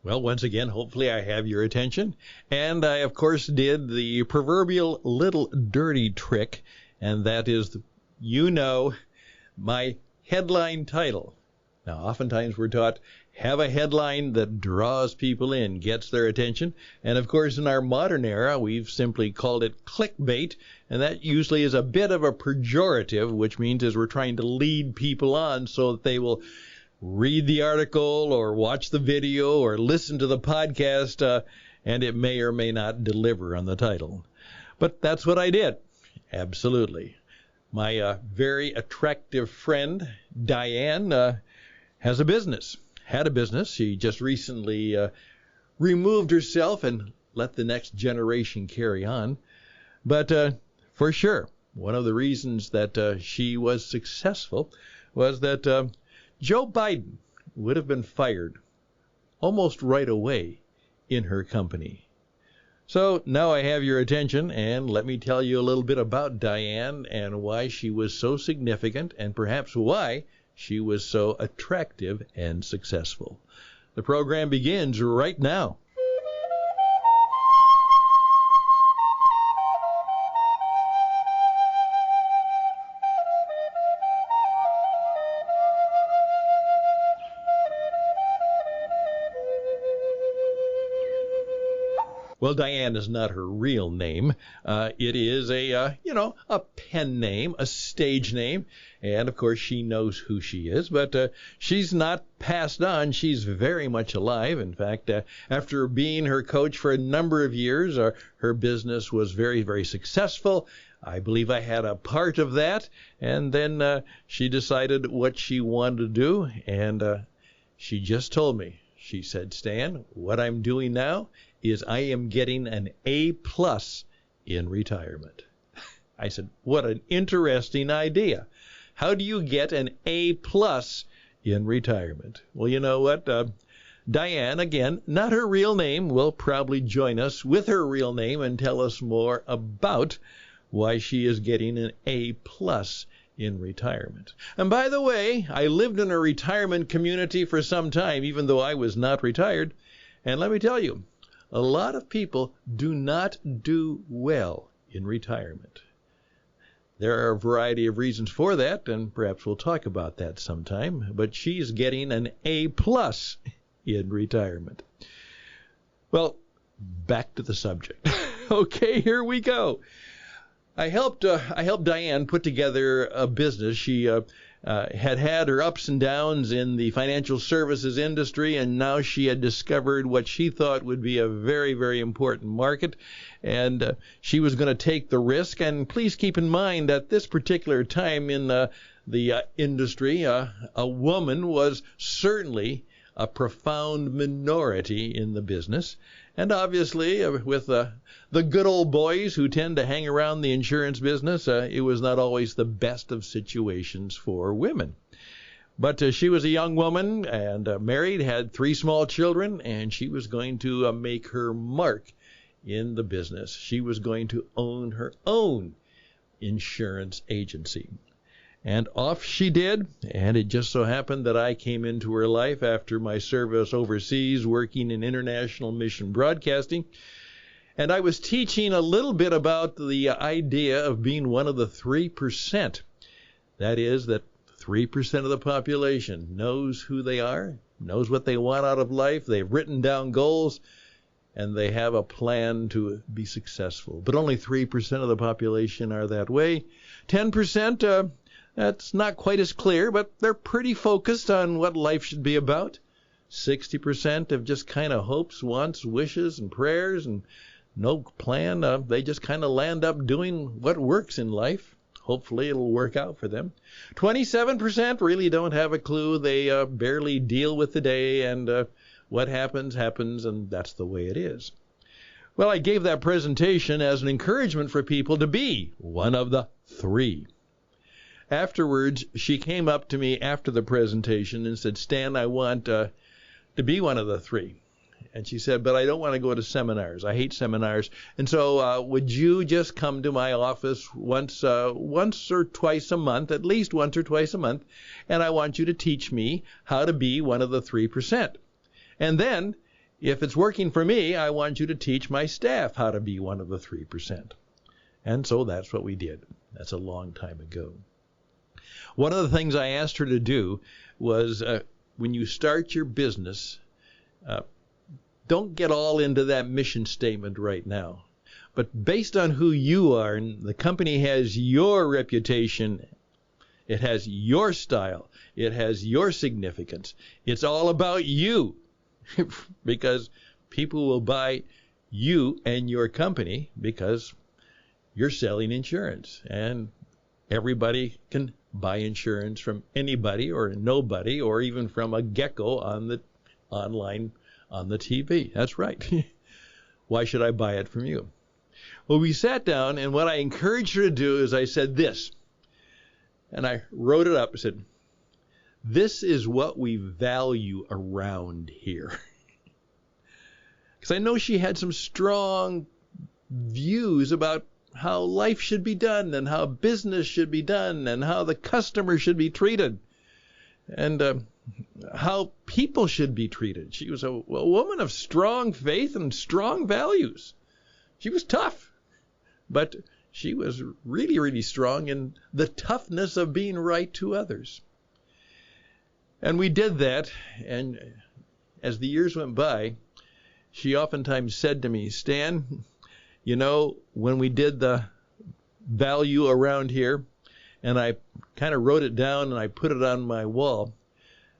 Well, once again, hopefully I have your attention. And I, of course, did the proverbial little dirty trick, and that is, my headline title. Now, oftentimes we're taught, have a headline that draws people in, gets their attention. And, of course, in our modern era, we've simply called it clickbait, and that usually is a bit of a pejorative, which means is we're trying to lead people on so that they will read the article or watch the video or listen to the podcast, and it may or may not deliver on the title. But that's what I did. Absolutely. My very attractive friend, Diane, has a business. Had a business. She just recently removed herself and let the next generation carry on. But for sure, one of the reasons that she was successful was that Joe Biden would have been fired almost right away in her company. So now I have your attention, and let me tell you a little bit about Diane and why she was so significant, and perhaps why she was so attractive and successful. The program begins right now. Well, Diane is not her real name. It is a pen name, a stage name. And, of course, she knows who she is. But she's not passed on. She's very much alive. In fact, after being her coach for a number of years, her business was very, very successful. I believe I had a part of that. And then she decided what she wanted to do. And she just told me. She said, Stan, what I'm doing now is I am getting an A+ in retirement. I said, what an interesting idea. How do you get an A+ in retirement? Well, you know what? Diane, again, not her real name, will probably join us with her real name and tell us more about why she is getting an A+ in retirement. And by the way, I lived in a retirement community for some time, even though I was not retired. And let me tell you, a lot of people do not do well in retirement. There are a variety of reasons for that, and perhaps we'll talk about that sometime. But she's getting an A+ in retirement. Well, back to the subject. Okay, here we go. I helped Diane put together a business. She had her ups and downs in the financial services industry, and now she had discovered what she thought would be a very, very important market, and she was going to take the risk. And please keep in mind at this particular time in the industry, a woman was certainly a profound minority in the business. And obviously, with the good old boys who tend to hang around the insurance business, it was not always the best of situations for women. But she was a young woman and married, had 3 small children, and she was going to make her mark in the business. She was going to own her own insurance agency. And off she did, and it just so happened that I came into her life after my service overseas working in international mission broadcasting. And I was teaching a little bit about the idea of being one of the 3%. That is, that 3% of the population knows who they are, knows what they want out of life, they've written down goals, and they have a plan to be successful. But only 3% of the population are that way. 10%, that's not quite as clear, but they're pretty focused on what life should be about. 60% have just kind of hopes, wants, wishes, and prayers, and no plan. They just kind of land up doing what works in life. Hopefully it'll work out for them. 27% really don't have a clue. They barely deal with the day, and what happens, happens, and that's the way it is. Well, I gave that presentation as an encouragement for people to be one of the 3. Afterwards, she came up to me after the presentation and said, Stan, I want to be one of the 3. And she said, but I don't want to go to seminars. I hate seminars. And so would you just come to my office once or twice a month, at least once or twice a month, and I want you to teach me how to be one of the 3%. And then if it's working for me, I want you to teach my staff how to be one of the 3%. And so that's what we did. That's a long time ago. One of the things I asked her to do was when you start your business, don't get all into that mission statement right now. But based on who you are, and the company has your reputation, it has your style, it has your significance. It's all about you because people will buy you and your company because you're selling insurance. And everybody can buy insurance from anybody or nobody or even from a gecko on the online on the TV. That's right. Why should I buy it from you? Well, we sat down, and what I encouraged her to do is I said this, and I wrote it up. I said, this is what we value around here. Because I know she had some strong views about how life should be done and how business should be done and how the customer should be treated and how people should be treated. She was a woman of strong faith and strong values. She was tough, but she was really, really strong in the toughness of being right to others. And we did that, and as the years went by, she oftentimes said to me, Stan, you know, when we did the value around here, and I kind of wrote it down and I put it on my wall,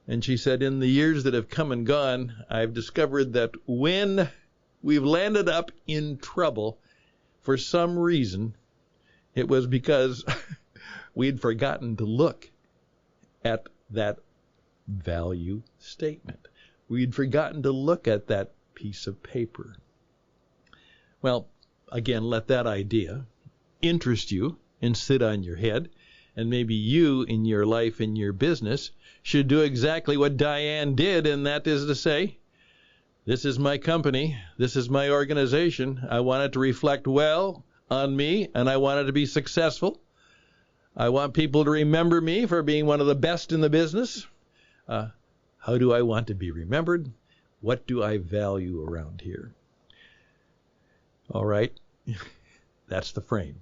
and she said, in the years that have come and gone, I've discovered that when we've landed up in trouble for some reason, it was because we'd forgotten to look at that value statement. We'd forgotten to look at that piece of paper. Well, again, let that idea interest you and sit on your head. And maybe you in your life, in your business, should do exactly what Diane did, and that is to say, this is my company, this is my organization. I want it to reflect well on me, and I want it to be successful. I want people to remember me for being one of the best in the business. How do I want to be remembered? What do I value around here? All right, that's the frame.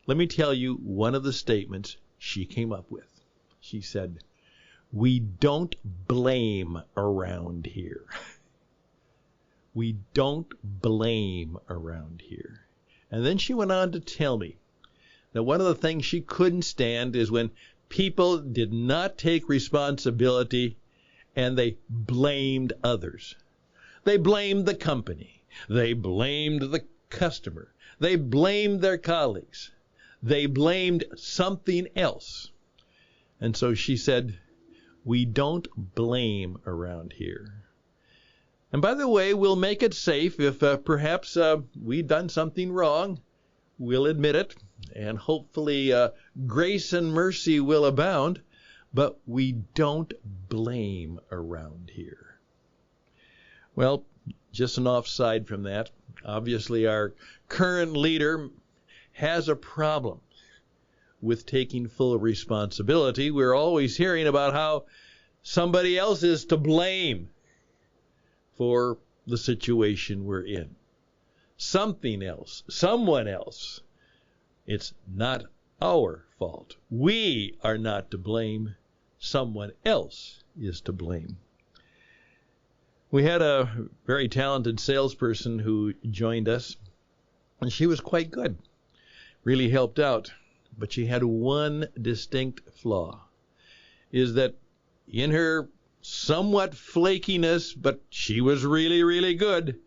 Let me tell you one of the statements she came up with. She said, we don't blame around here. We don't blame around here. And then she went on to tell me that one of the things she couldn't stand is when people did not take responsibility and they blamed others. They blamed the company. They blamed the customer. They blamed their colleagues. They blamed something else. And so she said, we don't blame around here. And by the way, we'll make it safe if perhaps we've done something wrong. We'll admit it, and hopefully grace and mercy will abound, but we don't blame around here. Well, just an offside from that, obviously our current leader has a problem with taking full responsibility. We're always hearing about how somebody else is to blame for the situation we're in. Something else, someone else. It's not our fault. We are not to blame. Someone else is to blame. We had a very talented salesperson who joined us, and she was quite good. Really helped out. But she had one distinct flaw, is that in her somewhat flakiness, but she was really, really good,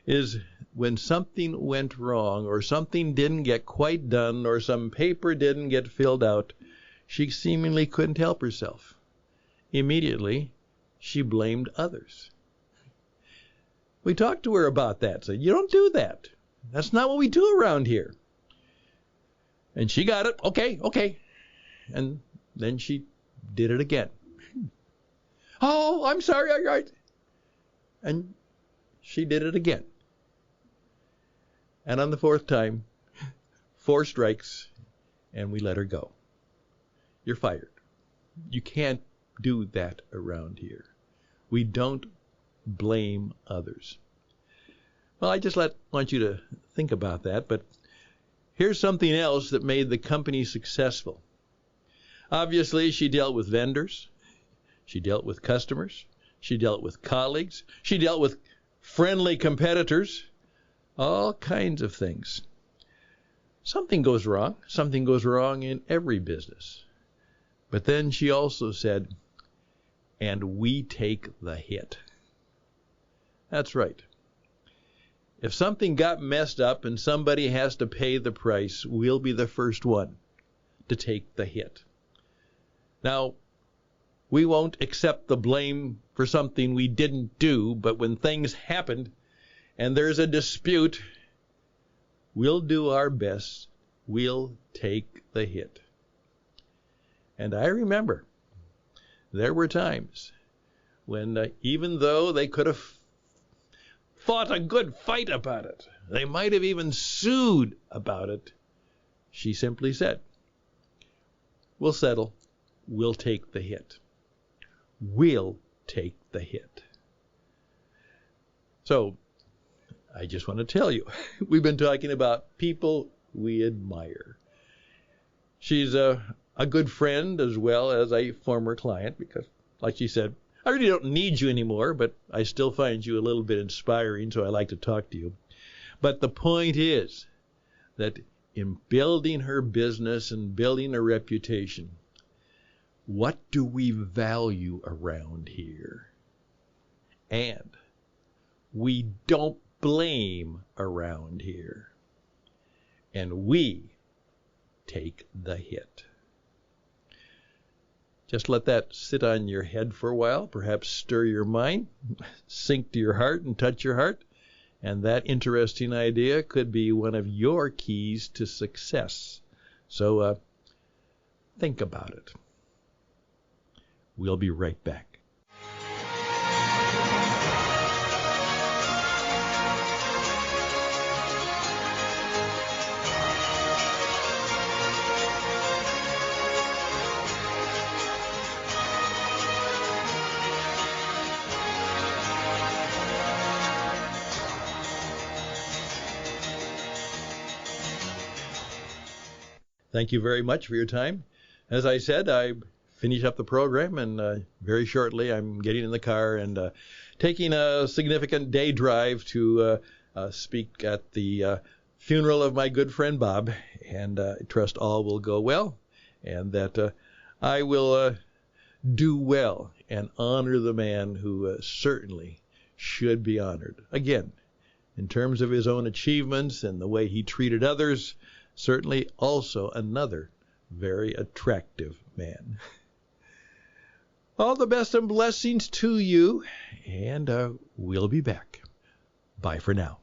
is when something went wrong or something didn't get quite done or some paper didn't get filled out, she seemingly couldn't help herself. Immediately, she blamed others. We talked to her about that. Said, you don't do that. That's not what we do around here. And she got it. Okay. And then she did it again. Oh, I'm sorry. All right. And she did it again. And on the fourth time, 4 strikes, and we let her go. You're fired. You can't do that around here. We don't blame others. Well, I just want you to think about that, but here's something else that made the company successful. Obviously, she dealt with vendors. She dealt with customers. She dealt with colleagues. She dealt with friendly competitors. All kinds of things. Something goes wrong. Something goes wrong in every business. But then she also said, and we take the hit. That's right. If something got messed up and somebody has to pay the price, we'll be the first one to take the hit. Now, we won't accept the blame for something we didn't do, but when things happened and there's a dispute, we'll do our best. We'll take the hit. And I remember there were times when even though they could have fought a good fight about it, they might have even sued about it, she simply said, we'll settle. We'll take the hit. We'll take the hit. So, I just want to tell you, we've been talking about people we admire. She's a good friend as well as a former client because, like she said, I really don't need you anymore, but I still find you a little bit inspiring, so I like to talk to you. But the point is that in building her business and building a reputation, what do we value around here? And we don't blame around here. And we take the hit. Just let that sit on your head for a while, perhaps stir your mind, sink to your heart and touch your heart. And that interesting idea could be one of your keys to success. So think about it. We'll be right back. Thank you very much for your time. As I said, I finish up the program, and very shortly I'm getting in the car and taking a significant day drive to speak at the funeral of my good friend Bob, and I trust all will go well, and that I will do well and honor the man who certainly should be honored. Again, in terms of his own achievements and the way he treated others, certainly also another very attractive man. All the best and blessings to you, and we'll be back. Bye for now.